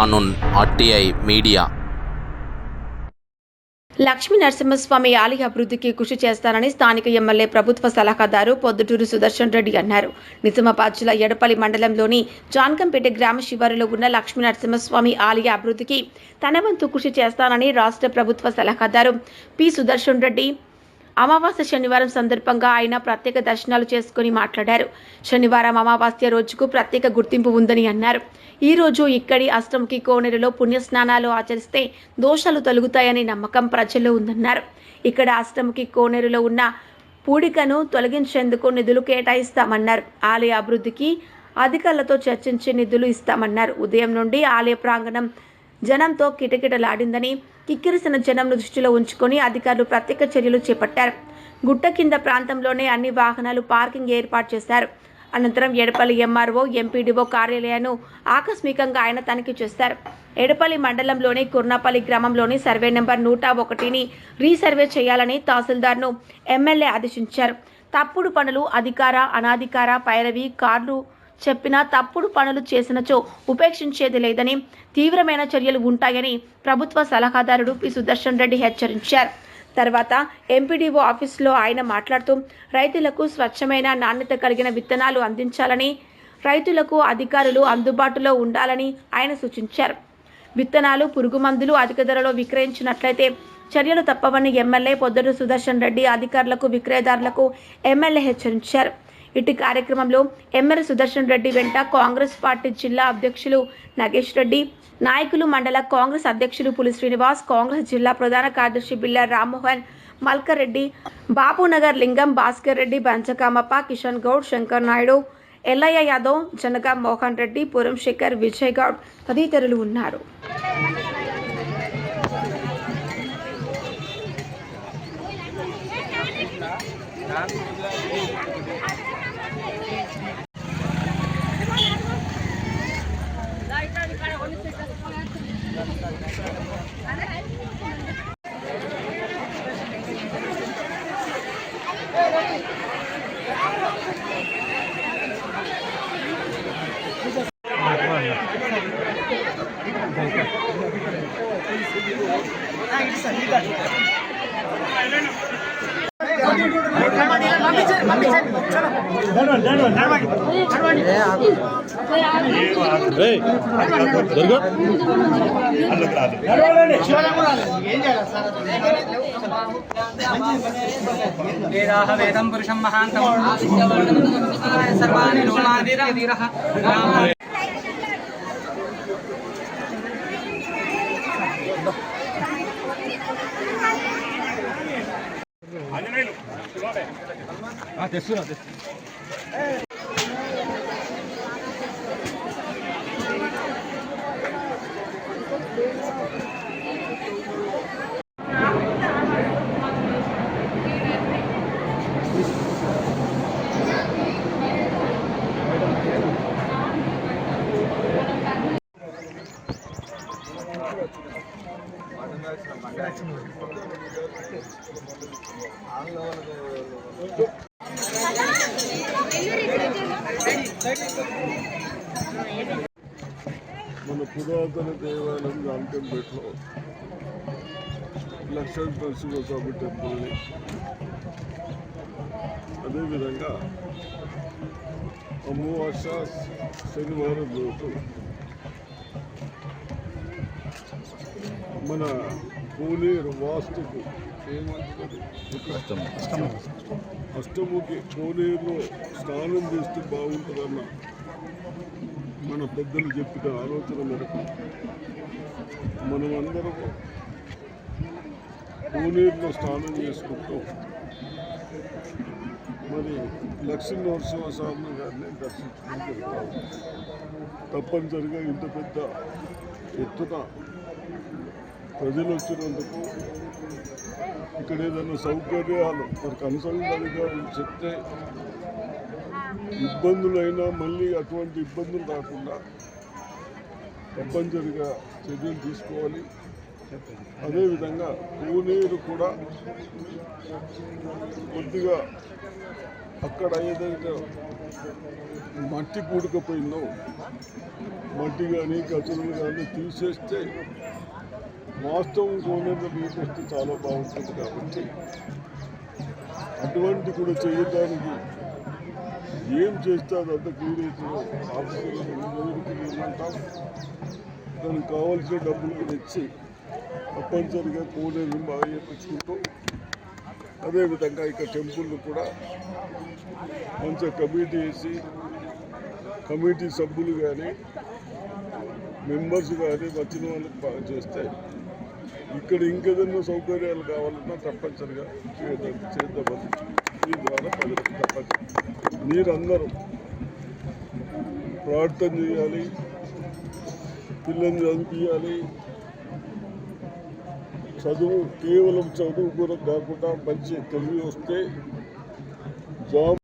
కానూన్ RTI media. Lakshmi Narasimhaswamy ఆలయ అభివృద్ధికి కృషి చేస్తానని స్థానిక ఎమ్మెల్యే ప్రభుత్వ సలహాదారు పొద్దుటూరు సుదర్శన్ రెడ్డి అన్నారు. నిజామాబాద్ జిల్లా ఎడపల్లి మండలంలోని జాన్కంపేట గ్రామ శివారులో ఉన్న లక్ష్మీ నరసింహస్వామి ఆలయ అభివృద్ధికి తన వంతు కృషి చేస్తానని రాష్ట్ర ప్రభుత్వ సలహాదారు పి సుదర్శన్ రెడ్డి అమావాస్య శనివారం సందర్భంగా ఆయన ప్రత్యేక దర్శనాలు చేసుకుని మాట్లాడారు. శనివారం అమావాస్య రోజుకు ప్రత్యేక గుర్తింపు ఉందని అన్నారు. ఈ రోజు ఇక్కడి అష్టముఖి కోనేరులో పుణ్యస్నానాలు ఆచరిస్తే దోషాలు తొలగుతాయని నమ్మకం ప్రజల్లో ఉందన్నారు. ఇక్కడ అష్టముఖి కోనేరులో ఉన్న పూడికను తొలగించేందుకు నిధులు కేటాయిస్తామన్నారు. ఆలయ అభివృద్ధికి అధికారులతో చర్చించి నిధులు ఇస్తామన్నారు. ఉదయం నుండి ఆలయ ప్రాంగణం జనంతో కిటకిటలాడిందని, కిక్కిరిసిన జనంను దృష్టిలో ఉంచుకొని అధికారులు ప్రత్యేక చర్యలు చేపట్టారు. గుట్ట కింద ప్రాంతంలోనే అన్ని వాహనాలు పార్కింగ్ ఏర్పాటు చేశారు. అనంతరం ఎడపల్లి MRO, MPDO కార్యాలయాన్ని ఆకస్మికంగా ఆయన తనిఖీ చేశారు. ఎడపల్లి మండలంలోని కుర్నాపల్లి గ్రామంలోని సర్వే నెంబర్ 101ని రీసర్వే చేయాలని తహసీల్దార్ను ఎమ్మెల్యే ఆదేశించారు. తప్పుడు పనులు అధికార అనాధికార పైరవి కార్లు చెప్పినా తప్పుడు పనులు చేసినచో ఉపేక్షించేది లేదని, తీవ్రమైన చర్యలు ఉంటాయని ప్రభుత్వ సలహాదారుడు పి సుదర్శన్ రెడ్డి హెచ్చరించారు. తర్వాత MPDO ఆఫీసులో ఆయన మాట్లాడుతూ రైతులకు స్వచ్ఛమైన నాణ్యత కలిగిన విత్తనాలు అందించాలని, రైతులకు అధికారులు అందుబాటులో ఉండాలని ఆయన సూచించారు. విత్తనాలు, పురుగు మందులు అధిక ధరలో విక్రయించినట్లయితే చర్యలు తప్పవని ఎమ్మెల్యే పొద్దుటూరు సుదర్శన్ రెడ్డి అధికారులకు, విక్రయదారులకు ఎమ్మెల్యే హెచ్చరించారు. ఇటు కార్యక్రమంలో ఎమ్మెల్యే సుదర్శన్ రెడ్డి వెంట కాంగ్రెస్ పార్టీ జిల్లా అధ్యక్షులు నగేష్ రెడ్డి, నాయకులు, మండల కాంగ్రెస్ అధ్యక్షులు పులి శ్రీనివాస్, కాంగ్రెస్ జిల్లా ప్రధాన కార్యదర్శి బిల్లా రామ్మోహన్, మల్కర్ రెడ్డి, బాబునగర్ లింగం, భాస్కర్ రెడ్డి, బంచకామప్ప, కిషన్ గౌడ్, శంకర్ నాయుడు, ఎల్లయ్య యాదవ్, జనగా మోహన్ రెడ్డి, పురం శేఖర్, విజయ్ గౌడ్ తదితరులు ఉన్నారు. వేదం పురుషం మహాంతం సర్వాణి లోమాదిరః తెస్తున్నా మన పురాతన దేవాలయం జాన్కంపేటలో లక్ష్మీ నరసింహస్వామి టెంపుల్ని, అదేవిధంగా అమావాస్య శనివారం రోజు మన కోనేరు వాస్తుకు ఏమంటారు, అష్టముఖి కోనేరులో స్నానం చేస్తే బాగుంటుందన్న మన పెద్దలు చెప్పిన ఆలోచన మేరకు మనమందరం కోనేరులో స్నానం చేసుకుంటూ మరి లక్ష్మీ నరసింహస్వామి గారిని దర్శించుకుంటూ తప్పనిసరిగా ఇంత పెద్ద ఎత్తున ప్రజలు వచ్చినందుకు ఇక్కడ ఏదైనా సౌకర్యాలు మరి కన్సల్టెంట్గా చెప్తే ఇబ్బందులైనా మళ్ళీ అటువంటి ఇబ్బందులు రాకుండా తప్పనిసరిగా చర్యలు తీసుకోవాలి. అదేవిధంగా కోనేరు కూడా కొద్దిగా అక్కడ ఏదైతే మట్టి కూడుకుపోయిందో మట్టి కానీ కచరులు కానీ తీసేస్తే వాస్తవం కోనేరు నీరు వస్తే చాలా బాగుంటుంది. కాబట్టి అటువంటి కూడా చేయడానికి ఏం చేస్తే అదంతా క్లియర్ అవుతుందో ఆఫీసులకు ఏమంటాం, దానికి కావాల్సిన డబ్బులు తెచ్చి తప్పనిసరిగా కోనేరు బాగా చేయించుకుంటూ అదేవిధంగా ఇక టెంపుల్ కూడా మంచిగా కమిటీ వేసి కమిటీ సభ్యులు కానీ మెంబర్స్ కానీ వచ్చిన వాళ్ళకి బాగా చేస్తే ఇక్కడ ఇంకేదైనా సౌకర్యాలు కావాలన్నా తప్పనిసరిగా చేద్దామని ఈ ద్వారా ప్రజలకు తప్పనిసరి మీరందరూ ప్రార్థన చేయాలి, పిల్లల్ని చదివించాలి. చదువు కేవలం చదువు కూడా కాకుండా మంచి తెలివి వస్తే జాబ్